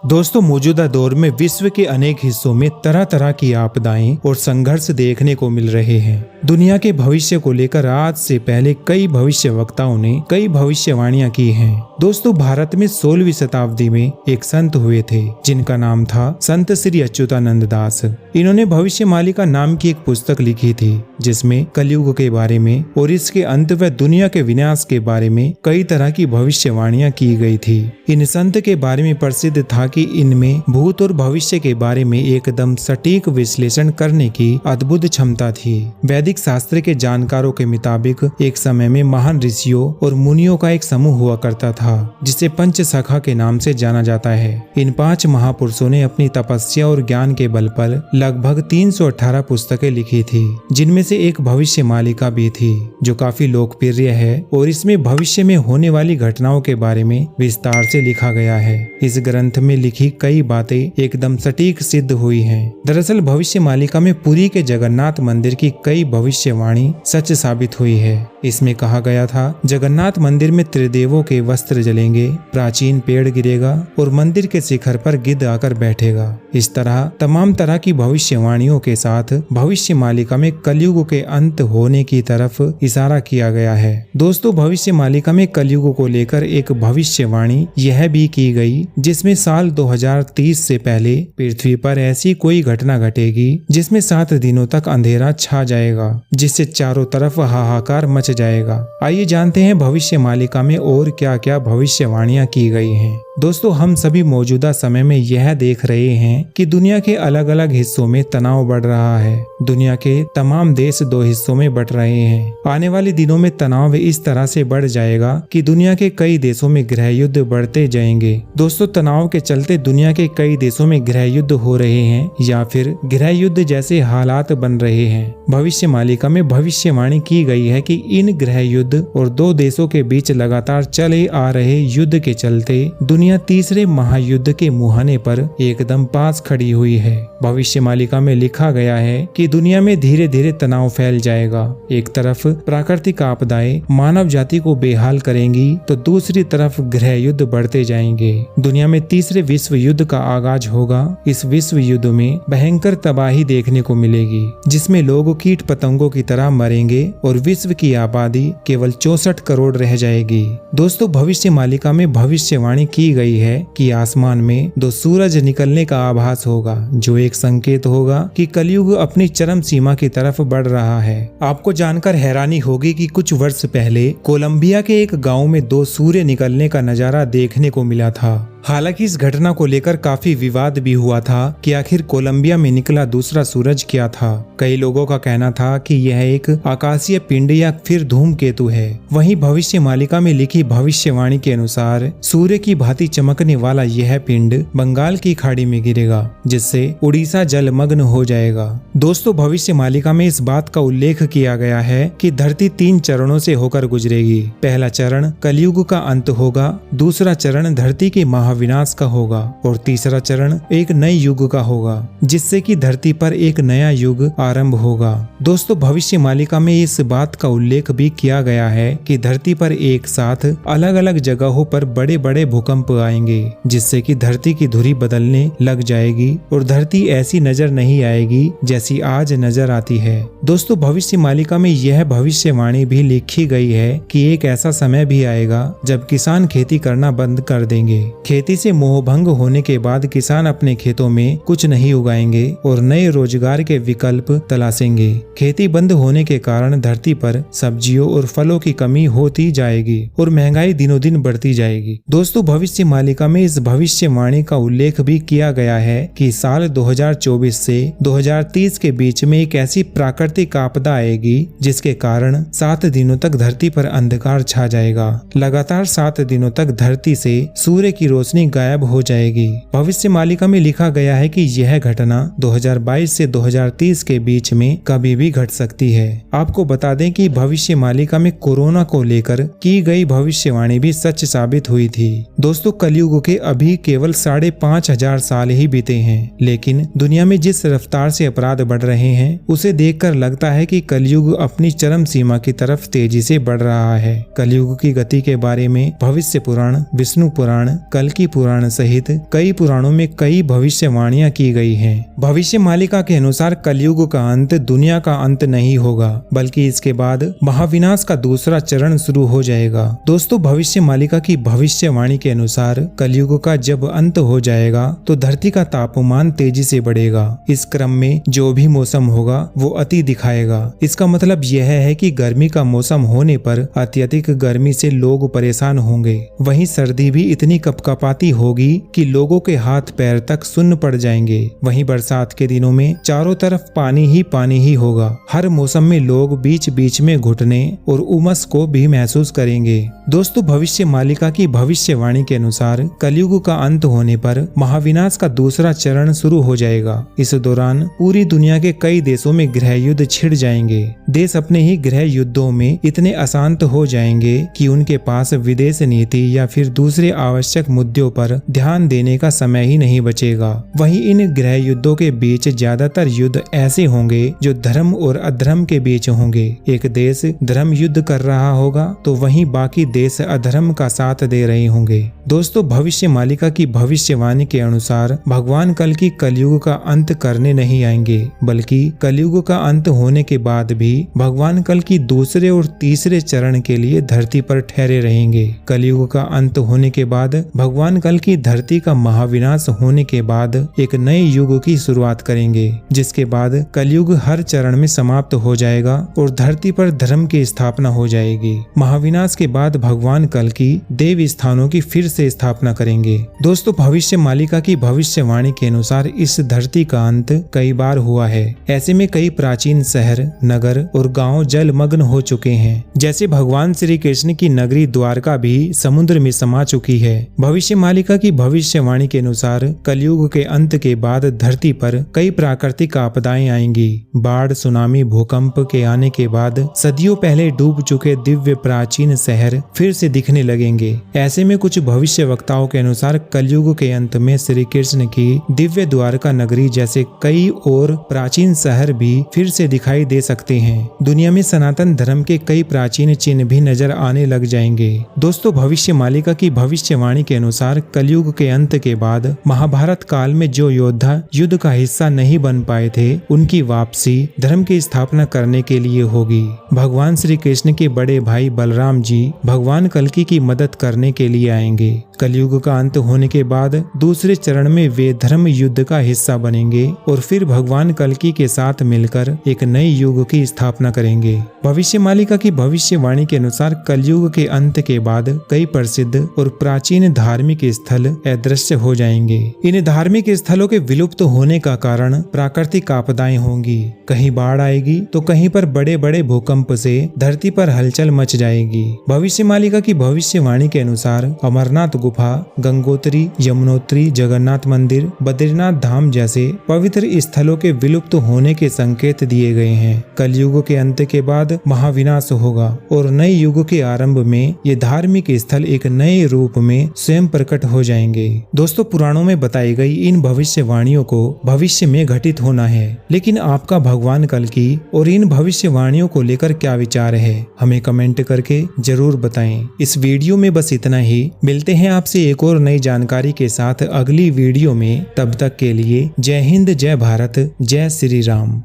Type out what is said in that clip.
दोस्तों, मौजूदा दौर में विश्व के अनेक हिस्सों में तरह तरह की आपदाएं और संघर्ष देखने को मिल रहे हैं। दुनिया के भविष्य को लेकर आज से पहले कई भविष्यवक्ताओं ने कई भविष्यवाणियां की हैं। दोस्तों, भारत में 16वीं शताब्दी में एक संत हुए थे जिनका नाम था संत श्री अच्युतानंद दास। इन्होंने भविष्यमालिका नाम की एक पुस्तक लिखी थी जिसमें कलयुग के बारे में और इसके अंत व दुनिया के विनाश के बारे में कई तरह की भविष्यवाणियां की गई थी। इन संत के बारे में प्रसिद्ध था कि इनमें भूत और भविष्य के बारे में एकदम सटीक विश्लेषण करने की अद्भुत क्षमता थी। वैदिक शास्त्र के जानकारों के मुताबिक एक समय में महान ऋषियों और मुनियों का एक समूह हुआ करता था जिसे पंचसखा के नाम से जाना जाता है। इन 5 महापुरुषों ने अपनी तपस्या और ज्ञान के बल पर लगभग 318 पुस्तकें लिखी थी, जिनमें से एक भविष्यमालिका भी थी जो काफी लोकप्रिय है और इसमें भविष्य में होने वाली घटनाओं के बारे में विस्तार से लिखा गया है। इस ग्रंथ में लिखी कई बातें एकदम सटीक सिद्ध हुई हैं। दरअसल भविष्यमालिका में पुरी के जगन्नाथ मंदिर की कई भविष्यवाणी सच साबित हुई है। इसमें कहा गया था, जगन्नाथ मंदिर में त्रिदेवों के वस्त्र जलेंगे, प्राचीन पेड़ गिरेगा और मंदिर के शिखर पर गिद्ध आकर बैठेगा। इस तरह तमाम तरह की भविष्यवाणियों के साथ भविष्यमालिका में कलयुग के अंत होने की तरफ इशारा किया गया है। दोस्तों, भविष्यमालिका में कलयुग को लेकर एक भविष्यवाणी यह भी की गई जिसमें साल 2030 से पहले पृथ्वी पर ऐसी कोई घटना घटेगी जिसमें 7 दिनों तक अंधेरा छा जाएगा, जिससे चारों तरफ हाहाकार मच जाएगा। आइए जानते हैं भविष्यमालिका में और क्या क्या भविष्यवाणियां की गई हैं। दोस्तों, हम सभी मौजूदा समय में यह देख रहे हैं कि दुनिया के अलग अलग हिस्सों में तनाव बढ़ रहा है। दुनिया के तमाम देश 2 हिस्सों में बंट रहे हैं। आने वाले दिनों में तनाव इस तरह से बढ़ जाएगा कि दुनिया के कई देशों में गृह युद्ध बढ़ते जाएंगे। दोस्तों, तनाव के चलते दुनिया के कई देशों में गृह युद्ध हो रहे हैं या फिर गृह युद्ध जैसे हालात बन रहे हैं। भविष्यमालिका में भविष्यवाणी की गई है कि इन गृह युद्ध और 2 देशों के बीच लगातार चले आ रहे युद्ध के चलते दुनिया तीसरे महायुद्ध के मुहाने पर एकदम पास खड़ी हुई है। भविष्यमालिका में लिखा गया है कि दुनिया में धीरे धीरे तनाव फैल जाएगा। एक तरफ प्राकृतिक आपदाएं मानव जाति को बेहाल करेंगी तो दूसरी तरफ गृह युद्ध बढ़ते जाएंगे। दुनिया में तीसरे विश्व युद्ध का आगाज होगा। इस विश्व युद्ध में भयंकर तबाही देखने को मिलेगी जिसमें लोग कीट पतंगों की तरह मरेंगे और विश्व की आबादी केवल 64 करोड़ रह जाएगी। दोस्तों, भविष्यमालिका में भविष्यवाणी की गई है कि आसमान में 2 सूरज निकलने का आभास होगा जो एक संकेत होगा कि कलयुग अपनी चरम सीमा की तरफ बढ़ रहा है। आपको जानकर हैरानी होगी कि कुछ वर्ष पहले कोलंबिया के एक गांव में 2 सूर्य निकलने का नजारा देखने को मिला था। हालांकि इस घटना को लेकर काफी विवाद भी हुआ था कि आखिर कोलंबिया में निकला दूसरा सूरज क्या था। कई लोगों का कहना था कि यह एक आकाशीय पिंड या फिर धूमकेतु है। वहीं भविष्यमालिका में लिखी भविष्यवाणी के अनुसार सूर्य की भांति चमकने वाला यह पिंड बंगाल की खाड़ी में गिरेगा जिससे उड़ीसा जलमग्न हो जाएगा। दोस्तों, भविष्यमालिका में इस बात का उल्लेख किया गया है कि धरती 3 चरणों से होकर गुजरेगी। पहला चरण कलयुग का अंत होगा, दूसरा चरण धरती के विनाश का होगा और तीसरा चरण एक नए युग का होगा जिससे कि धरती पर एक नया युग आरंभ होगा। दोस्तों, भविष्यमालिका में इस बात का उल्लेख भी किया गया है कि धरती पर एक साथ अलग अलग जगहों पर बड़े बड़े भूकंप आएंगे जिससे कि धरती की धुरी बदलने लग जाएगी और धरती ऐसी नजर नहीं आएगी जैसी आज नजर आती है। दोस्तों, भविष्यमालिका में यह भविष्यवाणी भी लिखी गई है कि एक ऐसा समय भी आएगा जब किसान खेती करना बंद कर देंगे। खेती से मोहभंग होने के बाद किसान अपने खेतों में कुछ नहीं उगाएंगे और नए रोजगार के विकल्प तलाशेंगे। खेती बंद होने के कारण धरती पर सब्जियों और फलों की कमी होती जाएगी और महंगाई दिनों दिन बढ़ती जाएगी। दोस्तों, भविष्यमालिका में इस भविष्यवाणी का उल्लेख भी किया गया है कि साल 2024 से 2030 के बीच में एक ऐसी प्राकृतिक आपदा आएगी जिसके कारण 7 दिनों तक धरती पर अंधकार छा जाएगा। लगातार 7 दिनों तक धरती से सूर्य की रोशनी गायब हो जाएगी। भविष्यमालिका में लिखा गया है कि यह घटना 2022 से 2030 के बीच में कभी भी घट सकती है। आपको बता दें कि भविष्यमालिका में कोरोना को लेकर की गई भविष्यवाणी भी सच साबित हुई थी। दोस्तों, कलयुग के अभी केवल 5,500 साल ही बीते हैं, लेकिन दुनिया में जिस रफ्तार से अपराध बढ़ रहे हैं उसे देखकर लगता है कि कलयुग अपनी चरम सीमा की तरफ तेजी से बढ़ रहा है। कलयुग की गति के बारे में भविष्य पुराण, विष्णु पुराण, कल कल्कि पुराण सहित कई पुराणों में कई भविष्यवाणियां की गई हैं। भविष्य मालिका के अनुसार कलयुग का अंत दुनिया का अंत नहीं होगा, बल्कि इसके बाद महाविनाश का दूसरा चरण शुरू हो जाएगा। दोस्तों, भविष्य मालिका की भविष्यवाणी के अनुसार कलयुग का जब अंत हो जाएगा तो धरती का तापमान तेजी से बढ़ेगा। इस क्रम में जो भी मौसम होगा वो अति दिखाएगा। इसका मतलब यह है कि गर्मी का मौसम होने पर अत्यधिक गर्मी से लोग परेशान होंगे। वहीं सर्दी भी इतनी कपकपाती होगी कि लोगों के हाथ पैर तक सुन्न पड़ जाएंगे। वहीं बरसात के दिनों में चारों तरफ पानी ही होगा। हर मौसम में लोग बीच बीच में घुटने और उमस को भी महसूस करेंगे। दोस्तों, भविष्य मालिका की भविष्यवाणी के अनुसार कलयुग का अंत होने पर महाविनाश का दूसरा चरण शुरू हो जाएगा। इस दौरान पूरी दुनिया के कई देशों में गृह युद्ध छिड़ जाएंगे। देश अपने ही गृह युद्धों में इतने अशांत हो जाएंगे कि उनके पास विदेश नीति या फिर दूसरे आवश्यक मुद्दों पर ध्यान देने का समय ही नहीं बचेगा। वहीं इन गृह युद्धों के बीच ज्यादातर युद्ध ऐसे होंगे जो धर्म और अधर्म के बीच होंगे। एक देश धर्म युद्ध कर रहा होगा तो वहीं बाकी देश अधर्म का साथ दे रहे होंगे। दोस्तों, भविष्य मालिका की भविष्यवाणी के अनुसार भगवान कल्कि कलयुग का अंत करने नहीं आएंगे, बल्कि कलयुग का अंत होने के बाद भी भगवान कल्कि दूसरे और तीसरे चरण के लिए धरती पर ठहरे रहेंगे। कलयुग का अंत होने के बाद भगवान कल्कि धरती का महाविनाश होने के बाद एक नए युग की शुरुआत करेंगे, जिसके बाद कलयुग हर चरण में समाप्त हो जाएगा और धरती पर धर्म की स्थापना हो जाएगी। महाविनाश के बाद भगवान कल्कि देव स्थानों की फिर से स्थापना करेंगे। दोस्तों, भविष्य मालिका की भविष्यवाणी के अनुसार इस धरती का अंत कई बार हुआ है। ऐसे में कई प्राचीन शहर, नगर और गांव जलमग्न हो चुके हैं। जैसे भगवान श्री कृष्ण की नगरी द्वारका भी समुद्र में समा चुकी है। भविष्य मालिका की भविष्यवाणी के अनुसार कलयुग के अंत के बाद धरती पर कई प्राकृतिक आपदाएं आएंगी। बाढ़, सुनामी, भूकंप के आने के बाद सदियों पहले डूब चुके दिव्य प्राचीन शहर फिर से दिखने लगेंगे। ऐसे में कुछ भविष्य वक्ताओं के अनुसार कलयुग के अंत में श्री कृष्ण की दिव्य द्वारका नगरी जैसे कई और प्राचीन शहर भी फिर से दिखाई दे सकते हैं। दुनिया में सनातन धर्म के कई प्राचीन चिन्ह भी नजर आने लग जाएंगे। दोस्तों, भविष्य मालिका की भविष्यवाणी के अनुसार कलयुग के अंत के बाद महाभारत काल में जो योद्धा युद्ध का हिस्सा नहीं बन पाए थे, उनकी वापसी धर्म की स्थापना करने के लिए होगी। भगवान श्री कृष्ण के बड़े भाई बलराम जी भगवान कल्कि की मदद करने के लिए आएंगे। कलयुग का अंत होने के बाद दूसरे चरण में वे धर्म युद्ध का हिस्सा बनेंगे और फिर भगवान कल्कि के साथ मिलकर एक नए युग की स्थापना करेंगे। भविष्य मालिका की भविष्यवाणी के अनुसार कलयुग के अंत के बाद कई प्रसिद्ध और प्राचीन धार्मिक स्थल अदृश्य हो जाएंगे। इन धार्मिक स्थलों के विलुप्त होने का कारण प्राकृतिक आपदाएं होंगी। कहीं बाढ़ आएगी तो कहीं पर बड़े बड़े भूकंप से धरती पर हलचल मच जाएगी। भविष्य मालिका की भविष्यवाणी के अनुसार अमरनाथ गुफा, गंगोत्री, यमुनोत्री, जगन्नाथ मंदिर, बद्रीनाथ धाम जैसे पवित्र स्थलों के विलुप्त होने के संकेत दिए गए हैं। कलयुग के अंत के बाद महाविनाश होगा और नए युग के आरंभ में ये धार्मिक स्थल एक नए रूप में स्वयं प्रकट हो जाएंगे। दोस्तों, पुराणों में बताई गई इन भविष्यवाणियों को भविष्य में घटित होना है, लेकिन आपका भगवान कल्कि और इन भविष्यवाणियों को लेकर क्या विचार है, हमें कमेंट करके जरूर बताएं। इस वीडियो में बस इतना ही। मिलते हैं आपसे एक और नई जानकारी के साथ अगली वीडियो में। तब तक के लिए जय हिंद, जय भारत, जय श्री राम।